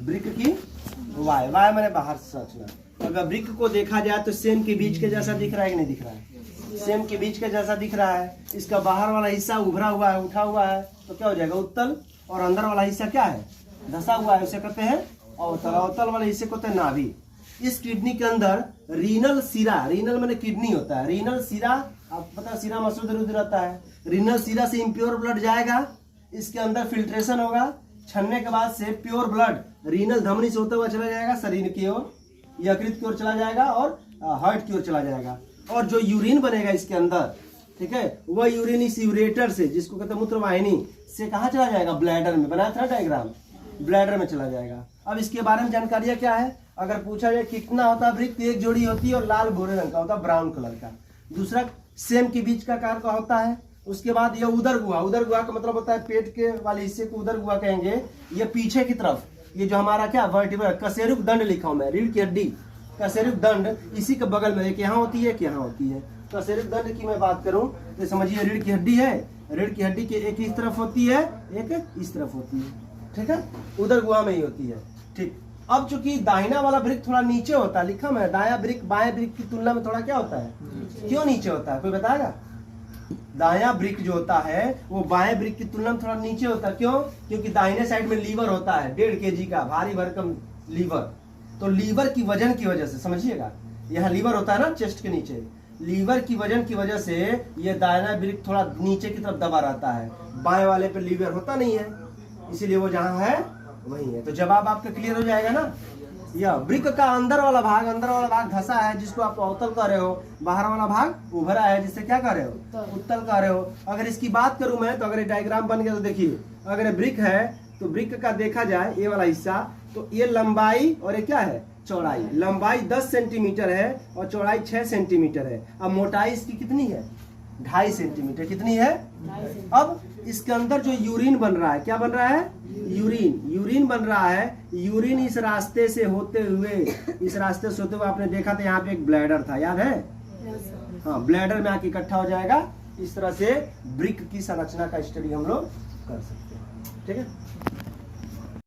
Brick की Y, Y मैंने बाहर से संरचना। अगर ब्रिक को देखा जाए तो सेम के बीच के जैसा दिख रहा है कि नहीं दिख रहा है? सेम के बीच के जैसा दिख रहा है। इसका बाहर वाला हिस्सा उभरा हुआ है, उठा हुआ है, तो क्या हो जाएगा उत्तल, और अंदर वाला हिस्सा क्या है, धसा हुआ है, उसे कहते हैं अवतल। अवतल वाले हिस्से को कहते हैं नाभि। इस किडनी के अंदर रीनल सिरा, रीनल मैंने किडनी होता है, रीनल सिरा, आप पता है सिरा मसूद रुद्र रहता है, रीनल सिरा से इम्प्योर ब्लड जाएगा, इसके अंदर फिल्ट्रेशन होगा, छन्ने के बाद से प्योर ब्लड रीनल धमनी से होता हुआ चला जाएगा शरीर की ओर, यकृत की ओर चला जाएगा और हार्ट की ओर चला जाएगा। और जो यूरिन बनेगा इसके अंदर, ठीक है, वह यूरिन इस यूरेटर से, जिसको कहते हैं मूत्रवाहिनी से, कहाँ चला जाएगा, ब्लैडर में। बनाया था डायग्राम, ब्लैडर में चला जाएगा। अब इसके बारे में जानकारियाँ क्या है, अगर पूछा जाए कितना होता है ब्रिक, तो एक जोड़ी होती है और लाल भूरे रंग का होता है, ब्राउन कलर का। दूसरा सेम के बीच का कार का होता है। उसके बाद ये उदर गुहा, उदर गुहा का मतलब होता है पेट के वाले हिस्से को उदर गुहा कहेंगे। ये पीछे की तरफ, ये जो हमारा क्या वर्टिब्रा, कशेरुक दंड लिखा हूं मैं, रीढ़ की हड्डी, कशेरुक दंड, इसी के बगल में एक यहाँ होती है, एक यहाँ होती है। कशेरुक दंड की मैं बात करूं तो समझिए रीढ़ की हड्डी है, रीढ़ की हड्डी की एक इस तरफ होती है, एक इस तरफ होती है, ठीक है, उदर गुहा में ही होती है। ठीक, अब चूंकि दाहिना वाला ब्रिक थोड़ा नीचे होता है, लिखा मैं, दाया ब्रिक बाएं ब्रिक की तुलना में थोड़ा क्या होता है, क्यों नीचे होता है, कोई बताएगा? दाया ब्रिक जो होता है वो बाएं ब्रिक की तुलना में थोड़ा नीचे होता है, क्यों? क्योंकि दाहिने साइड में लीवर होता है 1.5 kg का भारी भरकम लीवर, तो लीवर की वजन की वजह से, समझिएगा, यहाँ लीवर होता है ना चेस्ट के नीचे, लीवर की वजन की वजह से ये दाहिना ब्रिक थोड़ा नीचे की तरफ दबा रहता है, बाएं वाले पे लीवर होता नहीं है, इसीलिए वो जहाँ है वही है। तो जवाब आपका क्लियर हो जाएगा ना। यह ब्रिक का अंदर वाला भाग धसा है, जिसको आप अवतल कह रहे हो, बाहर वाला भाग उभरा है, जिससे क्या कह रहे हो, उत्तल कह रहे हो। अगर इसकी बात करूं मैं, तो अगर ये डायग्राम बन गया तो देखिए, अगर ये ब्रिक है तो ब्रिक का देखा जाए ये वाला हिस्सा, तो ये लंबाई और ये क्या है, चौड़ाई। लंबाई 10 सेंटीमीटर है और चौड़ाई 6 सेंटीमीटर है। अब मोटाई इसकी कितनी है, 2.5 सेंटीमीटर। कितनी है? अब इसके अंदर जो यूरिन बन रहा है, क्या बन रहा है, यूरिन बन रहा है। यूरिन इस रास्ते से होते हुए आपने देखा था, यहाँ पे एक ब्लैडर था, याद है? हाँ, ब्लैडर में आके इकट्ठा हो जाएगा। इस तरह से ब्रिक की संरचना का स्टडी हम लोग कर सकते हैं, ठीक है।